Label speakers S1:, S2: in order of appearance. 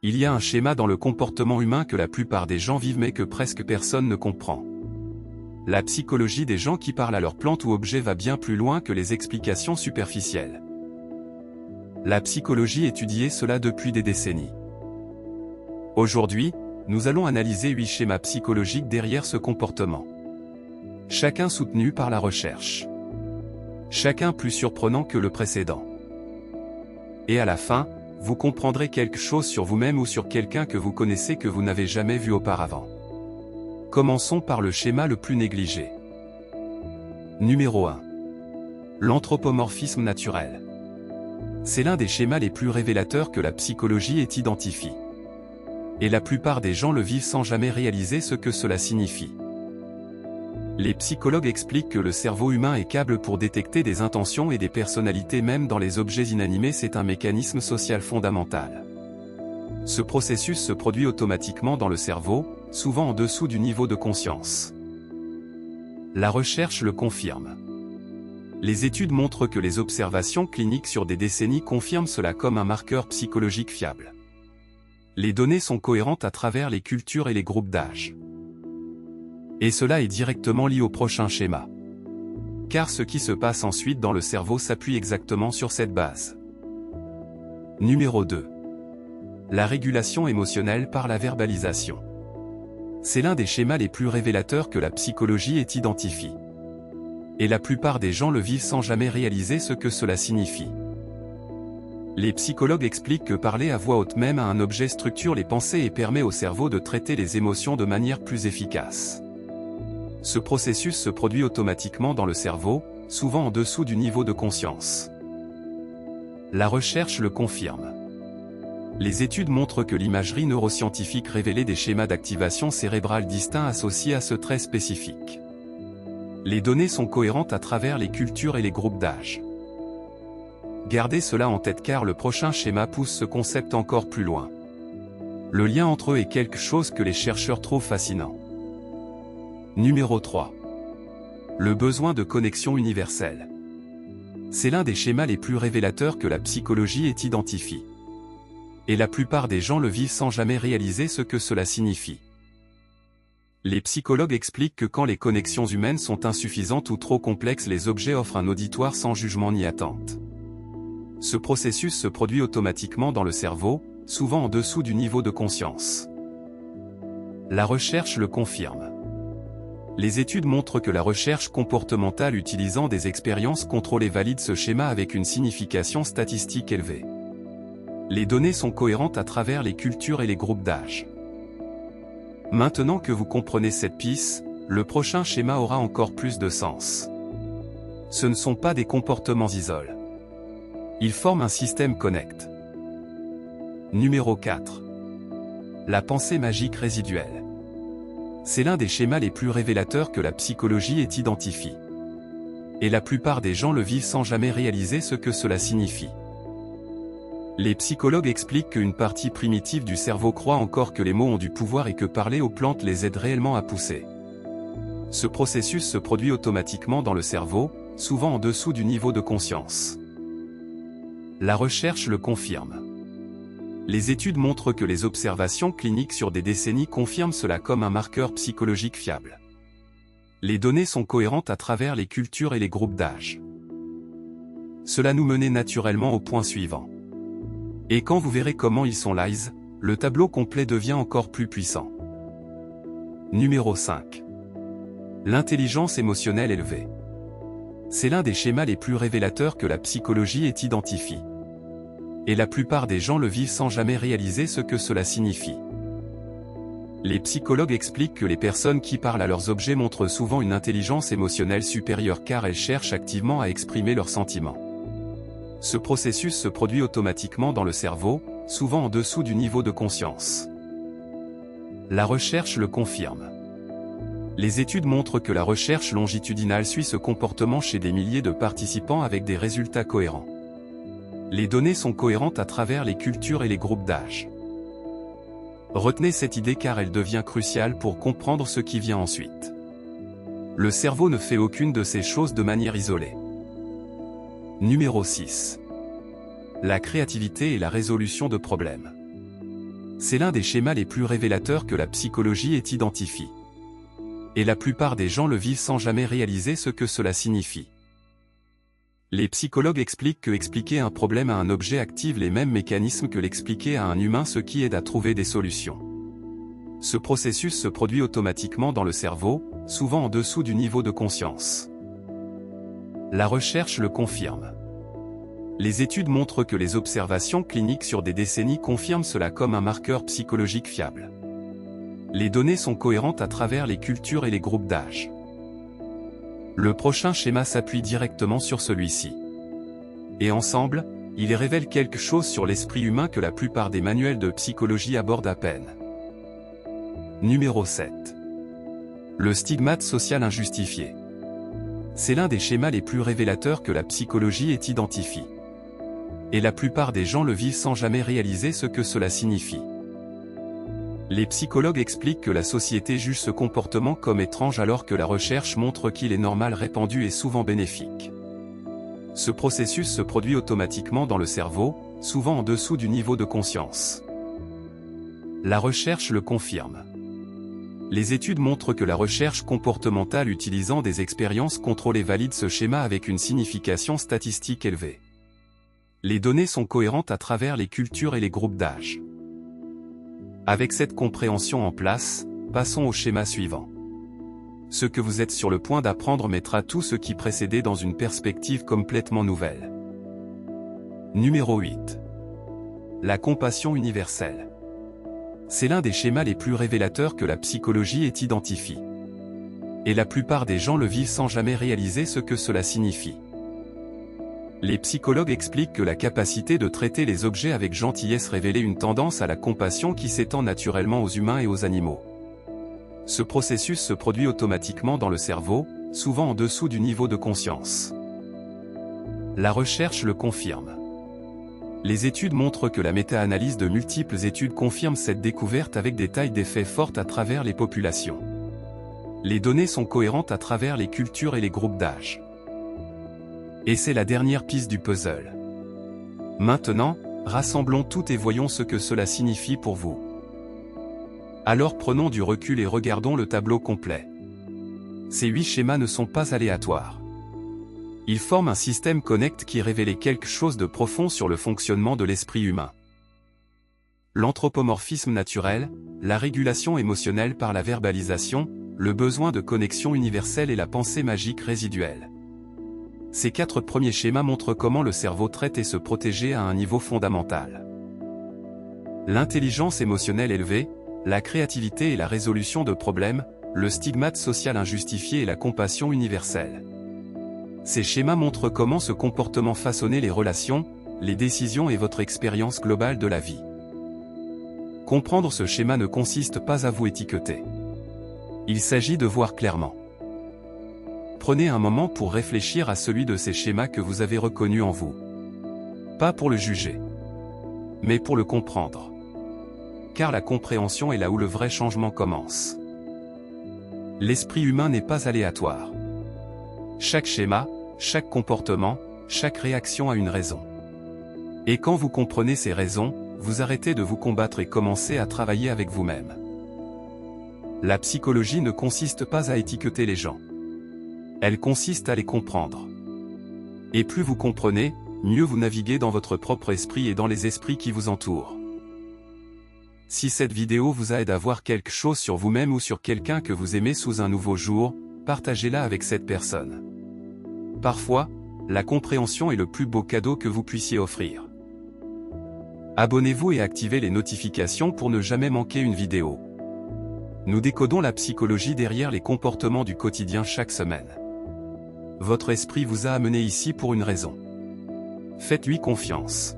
S1: Il y a un schéma dans le comportement humain que la plupart des gens vivent mais que presque personne ne comprend. La psychologie des gens qui parlent à leurs plantes ou objets va bien plus loin que les explications superficielles. La psychologie étudie cela depuis des décennies. Aujourd'hui, nous allons analyser 8 schémas psychologiques derrière ce comportement. Chacun soutenu par la recherche. Chacun plus surprenant que le précédent. Et à la fin, vous comprendrez quelque chose sur vous-même ou sur quelqu'un que vous connaissez que vous n'avez jamais vu auparavant. Commençons par le schéma le plus négligé. Numéro 1. L'anthropomorphisme naturel. C'est l'un des schémas les plus révélateurs que la psychologie ait identifié. Et la plupart des gens le vivent sans jamais réaliser ce que cela signifie. Les psychologues expliquent que le cerveau humain est câble pour détecter des intentions et des personnalités même dans les objets inanimés. C'est un mécanisme social fondamental. Ce processus se produit automatiquement dans le cerveau, souvent en dessous du niveau de conscience. La recherche le confirme. Les études montrent que les observations cliniques sur des décennies confirment cela comme un marqueur psychologique fiable. Les données sont cohérentes à travers les cultures et les groupes d'âge. Et cela est directement lié au prochain schéma. Car ce qui se passe ensuite dans le cerveau s'appuie exactement sur cette base. Numéro 2. La régulation émotionnelle par la verbalisation. C'est l'un des schémas les plus révélateurs que la psychologie ait identifié. Et la plupart des gens le vivent sans jamais réaliser ce que cela signifie. Les psychologues expliquent que parler à voix haute même à un objet structure les pensées et permet au cerveau de traiter les émotions de manière plus efficace. Ce processus se produit automatiquement dans le cerveau, souvent en dessous du niveau de conscience. La recherche le confirme. Les études montrent que l'imagerie neuroscientifique révélait des schémas d'activation cérébrale distincts associés à ce trait spécifique. Les données sont cohérentes à travers les cultures et les groupes d'âge. Gardez cela en tête car le prochain schéma pousse ce concept encore plus loin. Le lien entre eux est quelque chose que les chercheurs trouvent fascinant. Numéro 3. Le besoin de connexion universelle. C'est l'un des schémas les plus révélateurs que la psychologie ait identifié. Et la plupart des gens le vivent sans jamais réaliser ce que cela signifie. Les psychologues expliquent que quand les connexions humaines sont insuffisantes ou trop complexes, les objets offrent un auditoire sans jugement ni attente. Ce processus se produit automatiquement dans le cerveau, souvent en dessous du niveau de conscience. La recherche le confirme. Les études montrent que la recherche comportementale utilisant des expériences contrôlées valide ce schéma avec une signification statistique élevée. Les données sont cohérentes à travers les cultures et les groupes d'âge. Maintenant que vous comprenez cette piste, le prochain schéma aura encore plus de sens. Ce ne sont pas des comportements isolés. Ils forment un système connect. Numéro 4. La pensée magique résiduelle. C'est l'un des schémas les plus révélateurs que la psychologie ait identifié. Et la plupart des gens le vivent sans jamais réaliser ce que cela signifie. Les psychologues expliquent qu'une partie primitive du cerveau croit encore que les mots ont du pouvoir et que parler aux plantes les aide réellement à pousser. Ce processus se produit automatiquement dans le cerveau, souvent en dessous du niveau de conscience. La recherche le confirme. Les études montrent que les observations cliniques sur des décennies confirment cela comme un marqueur psychologique fiable. Les données sont cohérentes à travers les cultures et les groupes d'âge. Cela nous menait naturellement au point suivant. Et quand vous verrez comment ils sont lies, le tableau complet devient encore plus puissant. Numéro 5. L'intelligence émotionnelle élevée. C'est l'un des schémas les plus révélateurs que la psychologie ait identifié. Et la plupart des gens le vivent sans jamais réaliser ce que cela signifie. Les psychologues expliquent que les personnes qui parlent à leurs objets montrent souvent une intelligence émotionnelle supérieure car elles cherchent activement à exprimer leurs sentiments. Ce processus se produit automatiquement dans le cerveau, souvent en dessous du niveau de conscience. La recherche le confirme. Les études montrent que la recherche longitudinale suit ce comportement chez des milliers de participants avec des résultats cohérents. Les données sont cohérentes à travers les cultures et les groupes d'âge. Retenez cette idée car elle devient cruciale pour comprendre ce qui vient ensuite. Le cerveau ne fait aucune de ces choses de manière isolée. Numéro 6. La créativité et la résolution de problèmes. C'est l'un des schémas les plus révélateurs que la psychologie ait identifié. Et la plupart des gens le vivent sans jamais réaliser ce que cela signifie. Les psychologues expliquent que expliquer un problème à un objet active les mêmes mécanismes que l'expliquer à un humain, ce qui aide à trouver des solutions. Ce processus se produit automatiquement dans le cerveau, souvent en dessous du niveau de conscience. La recherche le confirme. Les études montrent que les observations cliniques sur des décennies confirment cela comme un marqueur psychologique fiable. Les données sont cohérentes à travers les cultures et les groupes d'âge. Le prochain schéma s'appuie directement sur celui-ci. Et ensemble, ils révèlent quelque chose sur l'esprit humain que la plupart des manuels de psychologie abordent à peine. Numéro 7. Le stigmate social injustifié. C'est l'un des schémas les plus révélateurs que la psychologie ait identifié. Et la plupart des gens le vivent sans jamais réaliser ce que cela signifie. Les psychologues expliquent que la société juge ce comportement comme étrange alors que la recherche montre qu'il est normal, répandu et souvent bénéfique. Ce processus se produit automatiquement dans le cerveau, souvent en dessous du niveau de conscience. La recherche le confirme. Les études montrent que la recherche comportementale utilisant des expériences contrôlées valide ce schéma avec une signification statistique élevée. Les données sont cohérentes à travers les cultures et les groupes d'âge. Avec cette compréhension en place, passons au schéma suivant. Ce que vous êtes sur le point d'apprendre mettra tout ce qui précédait dans une perspective complètement nouvelle. Numéro 8. La compassion universelle. C'est l'un des schémas les plus révélateurs que la psychologie ait identifié. Et la plupart des gens le vivent sans jamais réaliser ce que cela signifie. Les psychologues expliquent que la capacité de traiter les objets avec gentillesse révélait une tendance à la compassion qui s'étend naturellement aux humains et aux animaux. Ce processus se produit automatiquement dans le cerveau, souvent en dessous du niveau de conscience. La recherche le confirme. Les études montrent que la méta-analyse de multiples études confirme cette découverte avec des tailles d'effets fortes à travers les populations. Les données sont cohérentes à travers les cultures et les groupes d'âge. Et c'est la dernière piste du puzzle. Maintenant, rassemblons tout et voyons ce que cela signifie pour vous. Alors prenons du recul et regardons le tableau complet. Ces 8 schémas ne sont pas aléatoires. Ils forment un système connect qui révèle quelque chose de profond sur le fonctionnement de l'esprit humain. L'anthropomorphisme naturel, la régulation émotionnelle par la verbalisation, le besoin de connexion universelle et la pensée magique résiduelle. Ces 4 premiers schémas montrent comment le cerveau traite et se protéger à un niveau fondamental. L'intelligence émotionnelle élevée, la créativité et la résolution de problèmes, le stigmate social injustifié et la compassion universelle. Ces schémas montrent comment ce comportement façonnait les relations, les décisions et votre expérience globale de la vie. Comprendre ce schéma ne consiste pas à vous étiqueter. Il s'agit de voir clairement. Prenez un moment pour réfléchir à celui de ces schémas que vous avez reconnu en vous. Pas pour le juger, mais pour le comprendre. Car la compréhension est là où le vrai changement commence. L'esprit humain n'est pas aléatoire. Chaque schéma, chaque comportement, chaque réaction a une raison. Et quand vous comprenez ces raisons, vous arrêtez de vous combattre et commencez à travailler avec vous-même. La psychologie ne consiste pas à étiqueter les gens. Elle consiste à les comprendre. Et plus vous comprenez, mieux vous naviguez dans votre propre esprit et dans les esprits qui vous entourent. Si cette vidéo vous aide à voir quelque chose sur vous-même ou sur quelqu'un que vous aimez sous un nouveau jour, partagez-la avec cette personne. Parfois, la compréhension est le plus beau cadeau que vous puissiez offrir. Abonnez-vous et activez les notifications pour ne jamais manquer une vidéo. Nous décodons la psychologie derrière les comportements du quotidien chaque semaine. Votre esprit vous a amené ici pour une raison. Faites-lui confiance.